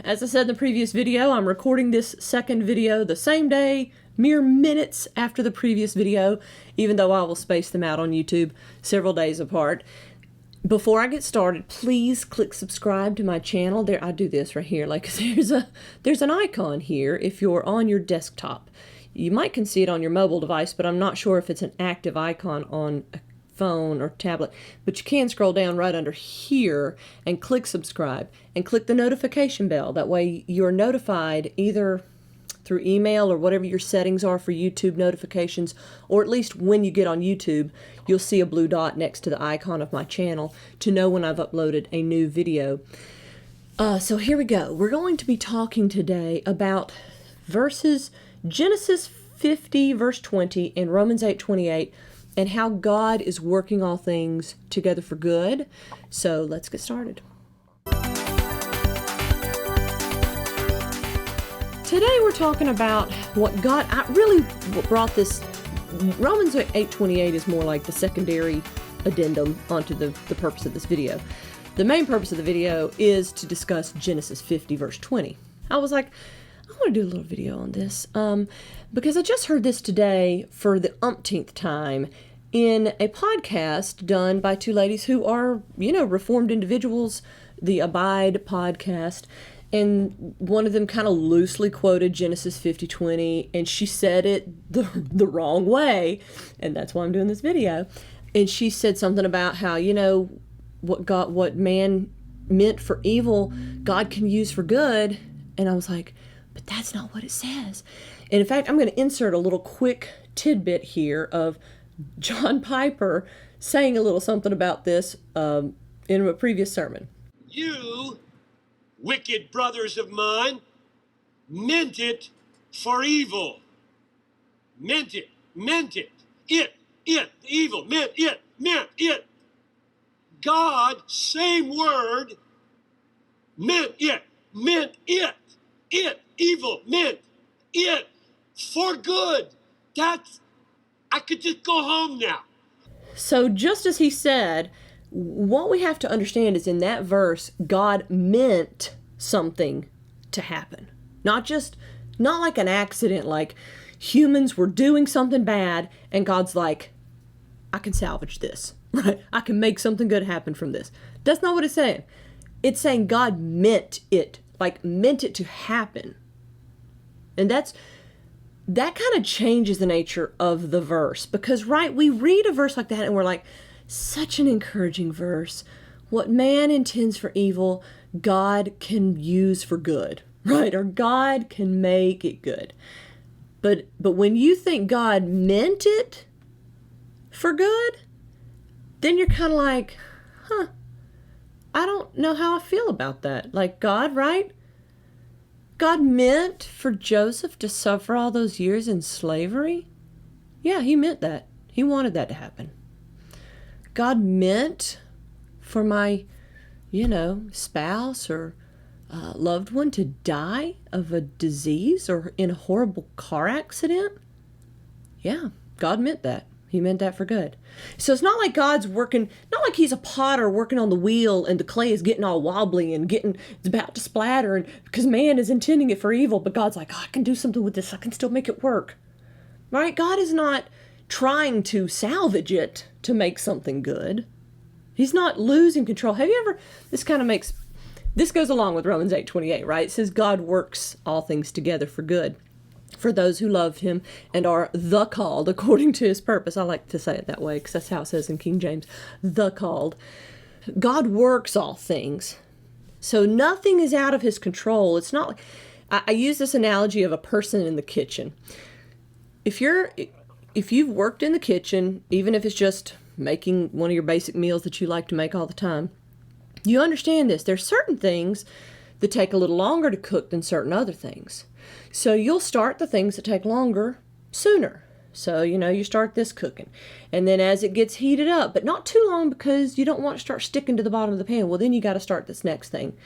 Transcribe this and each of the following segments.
As I said in the previous video, I'm recording this second video the same day, mere minutes after the previous video, even though I will space them out on YouTube several days apart. Before I get started, please click subscribe to my channel. There, I do this right here. Like there's an icon here if you're on your desktop. You might can see it on your mobile device, but I'm not sure if it's an active icon on a phone or tablet. But you can scroll down right under here and click subscribe and click the notification bell. That way you're notified either through email or whatever your settings are for YouTube notifications, or at least when you get on YouTube, you'll see a blue dot next to the icon of my channel to know when I've uploaded a new video. So here we go. We're going to be talking today about Genesis 50 verse 20 and Romans 8:28, and how God is working all things together for good. So let's get started. Today we're talking about what God, I really brought this, Romans 8:28 is more like the secondary addendum onto the purpose of this video. The main purpose of the video is to discuss Genesis 50 verse 20. I was like, I want to do a little video on this because I just heard this today for the umpteenth time in a podcast done by two ladies who are, Reformed individuals, the Abide podcast. And one of them kind of loosely quoted Genesis 50:20, and she said it the wrong way, and that's why I'm doing this video. And she said something about how, what man meant for evil, God can use for good. And I was like, but that's not what it says. And in fact, I'm going to insert a little quick tidbit here of John Piper saying a little something about this in a previous sermon. You, wicked brothers of mine, meant it for evil. Meant it. The evil, meant it. God, same word, meant it. Evil, meant it for good. I could just go home now. So just as he said, what we have to understand is in that verse, God meant something to happen. Not like an accident, like humans were doing something bad and God's like, I can salvage this, right? I can make something good happen from this. That's not what it's saying. It's saying God meant it, meant it to happen. And that kind of changes the nature of the verse because, right, we read a verse like that and we're like, such an encouraging verse. What man intends for evil, God can use for good, right? Or God can make it good. But when you think God meant it for good, then you're kind of like, I don't know how I feel about that. Like God, right? God meant for Joseph to suffer all those years in slavery? Yeah, he meant that. He wanted that to happen. God meant for my, spouse or loved one to die of a disease or in a horrible car accident? Yeah, God meant that. He meant that for good. So it's not like God's working, not like he's a potter working on the wheel and the clay is getting all wobbly and it's about to splatter and because man is intending it for evil, but God's like, I can do something with this. I can still make it work. Right? God is not trying to salvage it to make something good. He's not losing control. Have you ever, this goes along with Romans 8:28, right? It says God works all things together for good for those who love him and are the called according to his purpose. I like to say it that way because that's how it says in King James, the called. God works all things. So nothing is out of his control. It's not like, I use this analogy of a person in the kitchen. If you've worked in the kitchen, even if it's just making one of your basic meals that you like to make all the time, you understand this. There's certain things that take a little longer to cook than certain other things. So you'll start the things that take longer sooner. So, you start this cooking. And then as it gets heated up, but not too long because you don't want to start sticking to the bottom of the pan. Well, then you got to start this next thing.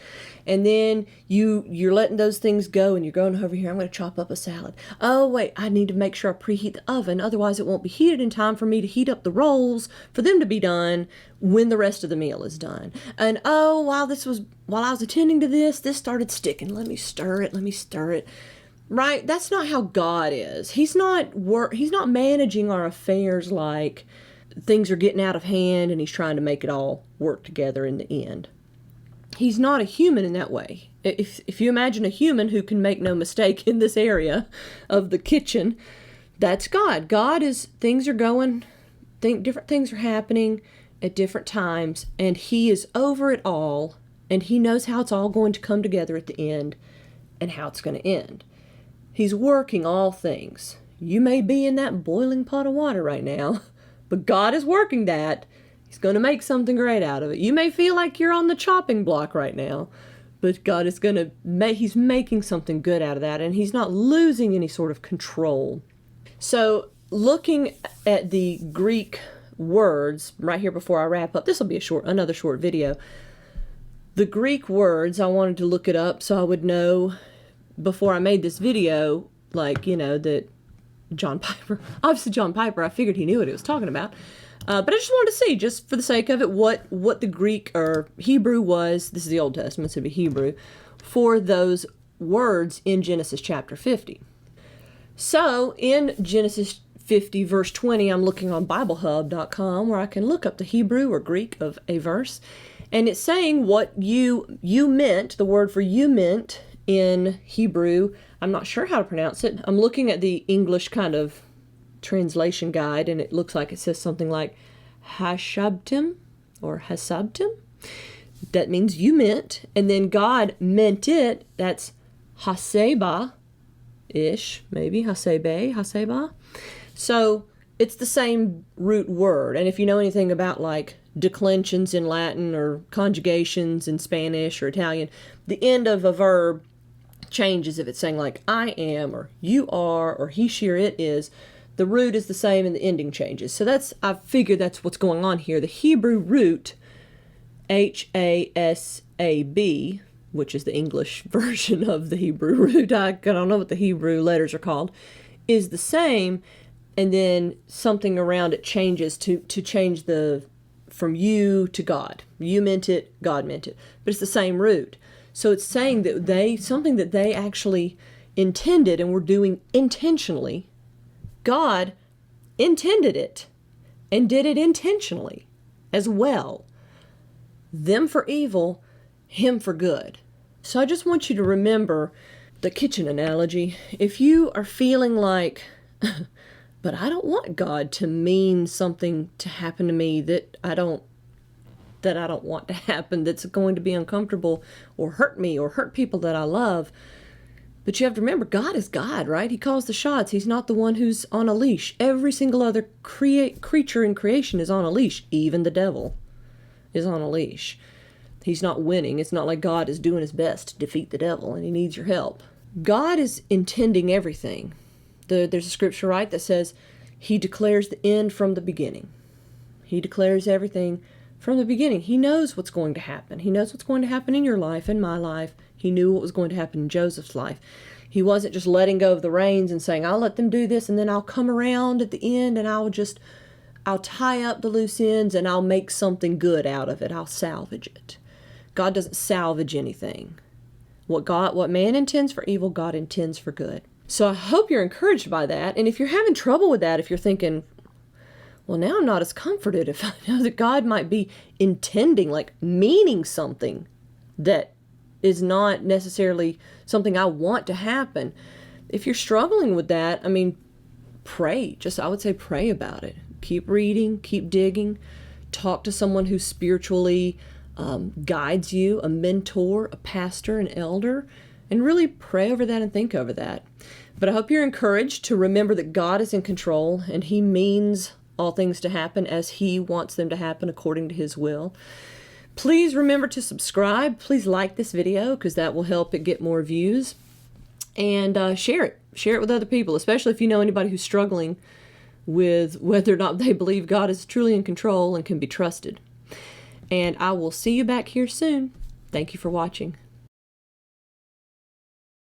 And then you're letting those things go and you're going over here, I'm going to chop up a salad. Oh, wait, I need to make sure I preheat the oven. Otherwise, it won't be heated in time for me to heat up the rolls for them to be done when the rest of the meal is done. And oh, while I was attending to this started sticking. Let me stir it. Right? That's not how God is. He's not managing our affairs like things are getting out of hand and he's trying to make it all work together in the end. He's not a human in that way. If you imagine a human who can make no mistake in this area of the kitchen, that's God. God is, things are going, different things are happening at different times, and he is over it all, and he knows how it's all going to come together at the end and how it's going to end. He's working all things. You may be in that boiling pot of water right now, but God is working that. He's going to make something great out of it. You may feel like you're on the chopping block right now, but God is going to he's making something good out of that, and he's not losing any sort of control. So looking at the Greek words right here before I wrap up, this will be another short video. The Greek words, I wanted to look it up so I would know before I made this video, that John Piper, I figured he knew what he was talking about. But I just wanted to see, just for the sake of it, what the Greek or Hebrew was. This is the Old Testament, so it'd be Hebrew, for those words in Genesis chapter 50. So in Genesis 50 verse 20, I'm looking on BibleHub.com where I can look up the Hebrew or Greek of a verse. And it's saying what you meant, the word for you meant in Hebrew. I'm not sure how to pronounce it. I'm looking at the English kind of translation guide, and it looks like it says something like hashabtim or hasabtim. That means you meant, and then God meant it. That's haseba-ish, maybe haseba. So it's the same root word. And if you know anything about declensions in Latin or conjugations in Spanish or Italian, the end of a verb changes if it's saying I am or you are or he, she, or it is. The root is the same and the ending changes. So I figured that's what's going on here. The Hebrew root, H-A-S-A-B, which is the English version of the Hebrew root, I don't know what the Hebrew letters are called, is the same, and then something around it changes to change from you to God. You meant it, God meant it. But it's the same root. So it's saying that something that they actually intended and were doing intentionally, God intended it and did it intentionally as well. Them for evil, him for good. So I just want you to remember the kitchen analogy. If you are feeling like, but I don't want God to mean something to happen to me that I don't want to happen, that's going to be uncomfortable or hurt me or hurt people that I love. But you have to remember, God is God, right? He calls the shots. He's not the one who's on a leash. Every single other creature in creation is on a leash. Even the devil is on a leash. He's not winning. It's not like God is doing his best to defeat the devil and he needs your help. God is intending everything. There's a scripture, right, that says he declares the end from the beginning. He declares everything from the beginning. He knows what's going to happen. He knows what's going to happen in your life and my life. He knew what was going to happen in Joseph's life. He wasn't just letting go of the reins and saying, I'll let them do this and then I'll come around at the end and I'll tie up the loose ends and I'll make something good out of it. I'll salvage it. God doesn't salvage anything. What man intends for evil, God intends for good. So I hope you're encouraged by that. And if you're having trouble with that, if you're thinking, well, now I'm not as comforted if I know that God might be intending, meaning something that is not necessarily something I want to happen. If you're struggling with that, pray. I would say pray about it. Keep reading, keep digging, talk to someone who spiritually guides you, a mentor, a pastor, an elder, and really pray over that and think over that. But I hope you're encouraged to remember that God is in control and he means all things to happen as he wants them to happen according to his will. Please remember to subscribe. Please like this video because that will help it get more views. And share it. Share it with other people, especially if you know anybody who's struggling with whether or not they believe God is truly in control and can be trusted. And I will see you back here soon. Thank you for watching.